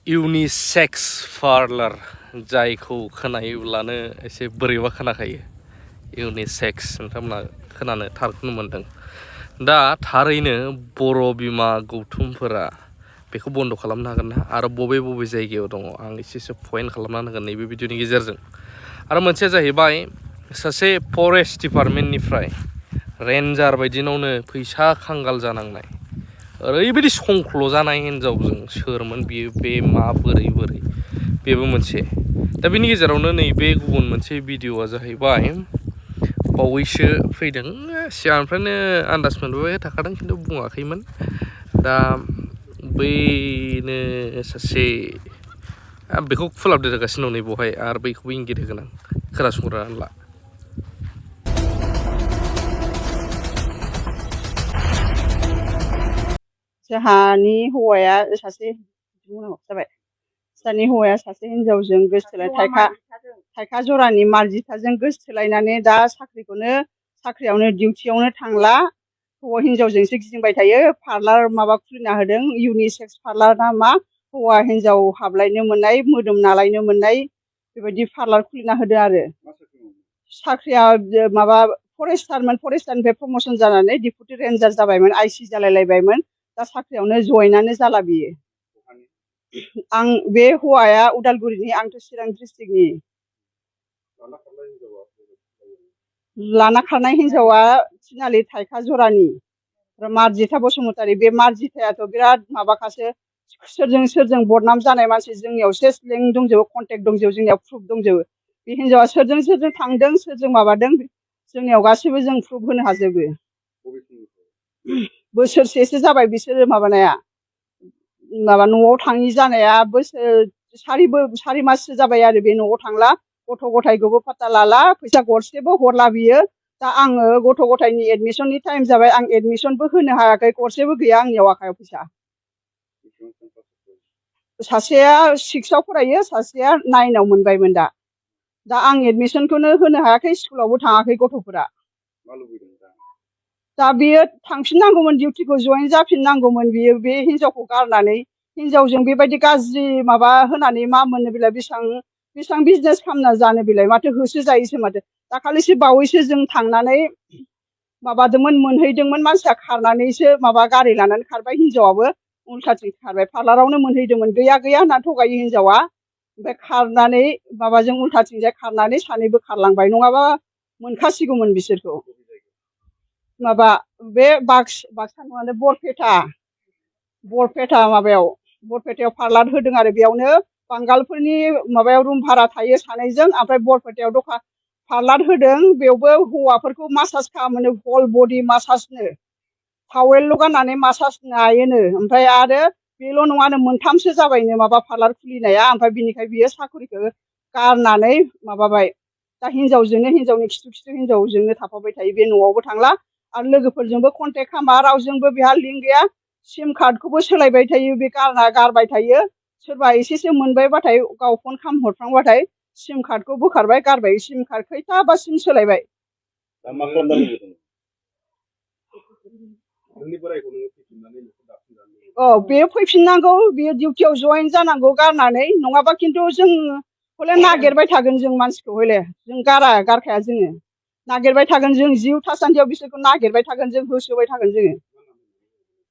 इउनिसेक्स parlour जायखौ खोनायोब्लानो एसे बोरैबा खोनाखायो इउनिसेक्स नोंथांमोना खोनानो थारखौनो मोन्दों दा थारैनो बर' बिमा गौथुमफोरा बेखौ बन्द खालामनो हागोन ना आरो बबे बबे जायगायाव दङ आं एसेसो पइन्ट खालामना होगोन नैबे भिडिअनि गेजेरजों आरो मोनसेया जाहैबाय सासे फरेस्ट डिपार्टमेन्टनिफ्राय रेन्जार बायदिनावनो फैसा खांगाल जानांनाय ओरैबायदि संख्ल' जानाय हिनजावजों सोरमोन बियो बे बोरै बेबो मोनसे दा बिनि गेजेरावनो नैबे गुबुन मोनसे भिडिअआ जाहैबाय बावैसो फैदों सिगांनिफ्रायनो आन्दाज मोनबोबाय थाखादों खिन्थु बुङाखैमोन दा बैनो सासे बेखौ फोलावदेरगासिनो दं नै बेवहाय आरो बैखौबो इंगित होगोन आं खोनासंग्रोनानै ला जोंहानि हौवाया सासे जाबाय जोंहानि हौवाया सासे हिनजावजों गोसथोलाय थाइखा जरानि मार्जिथाजों गोसथोलायनानै दा साख्रियावनो डिउटियावनो थांला हौवा हिनजावजोंसो गिदिंबाय थायो पार्लार माबा खुलिना होदों इउनिसेक्स पार्लार ना मा हौवा हिनजाव हाबलायनो मोननाय मोदोम नालायनो मोननाय बेबायदि पार्लार खुलिना होदों आरो साख्रिया माबा फरेस्टारनिफ्राय प्रमसन जानानै डिपुटि रेन्जार जाबायमोन आइसि जालायलायबायमोन दा साख्रियावनो जयेनानो जाला बियो आं बे हौवाया उदालगुरिनि आंथ' चिरां डिस्ट्रिक्टनि लाना खारनाय हिनजावा थिनालि थाइखा जरानि मार्जिथा बसुमतारी बे मार्जिथायाथ' बिराद माबाखासो सोरजों बदनाम जानाय मानसि जोंनियावसो लिंक दंजोबो कन्टेक्ट दंजोबो जोंनियाव प्रुफ दंजोबो बे हिनजावा सोरजों थांदों सोरजों माबादों जोंनियाव गासैबो जों प्रुफ होनो हाजोबो बोसोरसेसो जाबाय बिसोरो माबानाया माबा न'आव थाङि जानाया सारि माससो जाबाय आरो बे न'आव थांला गथ' गथायखौबो फात्ता लाला फैसा गरसेबो हरला बियो दा आङो गथ' गथायनि एडमिसननि टाइम जाबाय आं एडमिसनबो होनो हायाखै गरसेबो गैया आंनियाव आखायाव फैसा सासेया 6आव फरायो सासेया 9आव मोनबायमोन दा आं एडमिसनखौनो होनो हायाखै स्कुलावबो थाङाखै गथ'फोरा दा बियो थांफिननांगौमोन डिउटिखौ जयेन जाफिननांगौमोन बियो बे हिनजावखौ गारनानै हिनजावजों बेबायदि गाज्रि माबा होनानै मा मोननो बेलाय बेसेबां बिजनेस खालामना जानो बेलाय माथो होसो जायोसो माथो दाखालिसो बावैसो जों थांनानै माबादोंमोन मोनहैदोंमोन मानसिया खारनानैसो माबा गारि लानानै खारबाय हिनजावाबो उल्थाथिं खारबाय पार्लारावनो मोनहैदोंमोन गैया होनना थगायो हिनजावा ओमफ्राय खारनानै माबाजों उल्थाथिंजाय खारनानै सानैबो खारलांबाय नङाबा मोनखासिगौमोन बिसोरखौ माबा बे बाक्सा नङानो बरपेटायाव पार्लार होदों आरो बेयावनो बांगालफोरनि माबायाव रुम भारा थायो सानैजों ओमफ्राय बरपेटायाव दखान पार्लार होदों बेयावबो हौवाफोरखौ मासाज खालामो हल बडि मासाजनो टावेलल' गाननानै मासाज नायोनो ओमफ्राय आरो बेल' नङानो मोनथामसो जाबायनो माबा पार्लार खुलिनाया ओमफ्राय बिनिखाय बियो साख्रिखौ गारनानै माबाबाय दा हिनजावनि खिथु हिनजावजोंनो थाफाबाय थायो बे न'आवबो थांला आरो लोगोफोरजोंबो कन्टेक्ट खालामा रावजोंबो बेहा लिंक गैया सिम कार्डखौबो सोलायबाय थायो बे गारबाय थायो सोरबा एसेसो मोनबायबाथाय गाव फन खालामहरफ्लांबाथाय सिम कार्डखौ बोखारबाय गारबाय सिम कार्ड खैथाबा सिम सोलायबाय बेयो फैफिननांगौ बेयो डिउटियाव जयेन जानांगौ गारनानै नङाबा खिन्थु जों हले नागिरबाय थागोन जों मानसिखौ हले जों गारखाया जोङो नागिरबाय थागोन जों जिउ थासान्दियाव बिसोरखौ नागिरबाय थागोन जों होसोबाय थागोन जोङो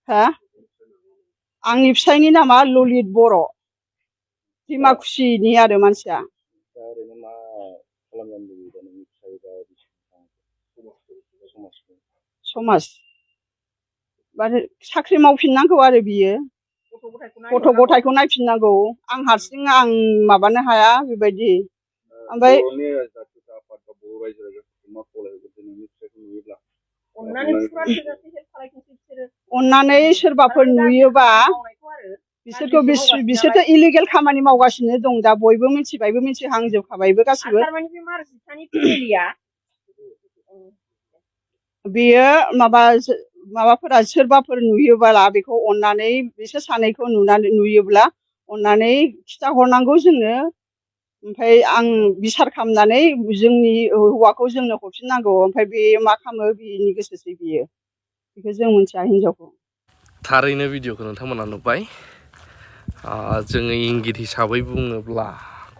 हा आंनि फिसायनि नामा ललित बर' डिमाकुसिनि आरो मानसिया समाज साख्रि मावफिननांगौ आरो बियो गथ' गथायखौ नायफिननांगौ आं हारसिं आं माबानो हाया बेबायदि ओमफ्राय अननानै सोरबाफोर नुयोबा बिसोरथ' इलिगेल खामानि मावगासिनो दं दा बयबो मिथिबायबो मिथिहांजोबखाबायबो गासिबो बेयो माबाफोरा सोरबाफोर नुयोब्ला बेखौ अननानै बिसोर सानैखौ नुयोब्ला अननानै खिथाहरनांगौ जोंनो ओमफ्राय आं बिसार खालामनानै जोंनि हौवाखौ जोंनो हरफिननांगौ ओमफ्राय बे मा खालामो बिनि गोसोसै बेयो बेखौ जों मिथिया हिनजावखौ थारैनो भिडिअखौ नोंथांमोना नुबाय जोङो इंगित हिसाबै बुङोब्ला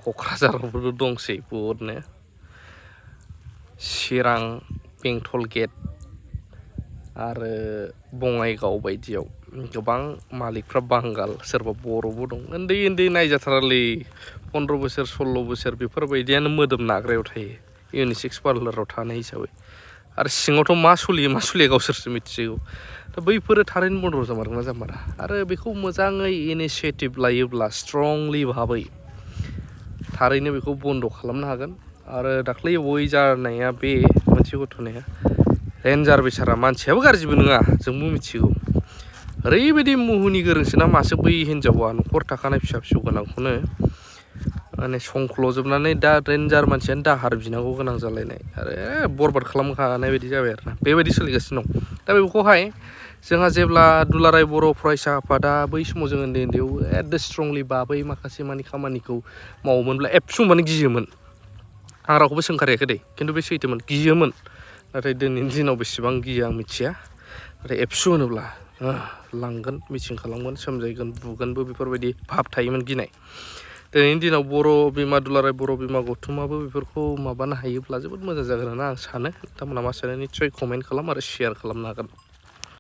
क'क्राझारावबो दंसै बहुदनो चिरां बेंटल गेट आरो बङाइगाव बायदियाव गोबां मालिकफ्रा बांगाल सोरबा बर'बो दं उन्दै उन्दै नायजाथारालै 15 बोसोर 16 बोसोर बेफोरबायदियानो मोदोम नाग्रायाव थायो इउनिसेक्स पार्लाराव थानाय हिसाबै आरो सिङावथ' मा सोलियो गावसोरसो मिथिगौ दा बैफोरो थारैनो बन्द' जामारगोन ना जामारा आरो बेखौ मोजाङै इनिसियेटिभ लायोब्ला स्ट्रंलि भाबै थारैनो बेखौ बन्द' खालामनो हागोन आरो दाख्लै बावै जानाया बे मोनसे घटनाया रेन्जार बेसारा मानसियाबो गाज्रिबो नङा जोंबो मिथिगौ ओरैबायदि मुहुनि गोरोंसोना मासो बै हिन्जावा न'खर थाखानाय फिसा फिसौ गोनांखौनो माने संख्ल'जोबनानै दा रेन्जार मानसियानो दाहार बिनांगौ गोनां जालायनाय आरो बरबाद खालामखानाय बायदि जाबाय आरोना बेबायदि सोलिगासिनो दं दा बेखौहाय जोंहा जेब्ला दुलाराय बर' फरायसा आफादा बै समाव जों उन्दै उन्दैयाव एकदम स्ट्रंलि बाबै माखासे मानि खामानिखौ मावोमोनब्ला एबसुं माने गियोमोन आं रावखौबो सोंखारियाखै दे खिन्थु बे सैथोमोन गियोमोन नाथाय दिनैनि दिनाव बेसेबां गियो आं मिथिया नाथाय एबसु होनोब्ला लांगोन मिथिं खालामगोन सोमजायगोन बुगोनबो बेफोरबायदि भाब थायोमोन गिनाय दिनैनि दिनाव बर' बिमा दुलाराय बर' बिमा गौथुमाबो बेफोरखौ माबानो हायोब्ला जोबोद मोजां जागोन होनना आं सानो नोंथांमोना मा सानो निस्सय कमेन्ट खालाम आरो शेयार खालामनो हागोन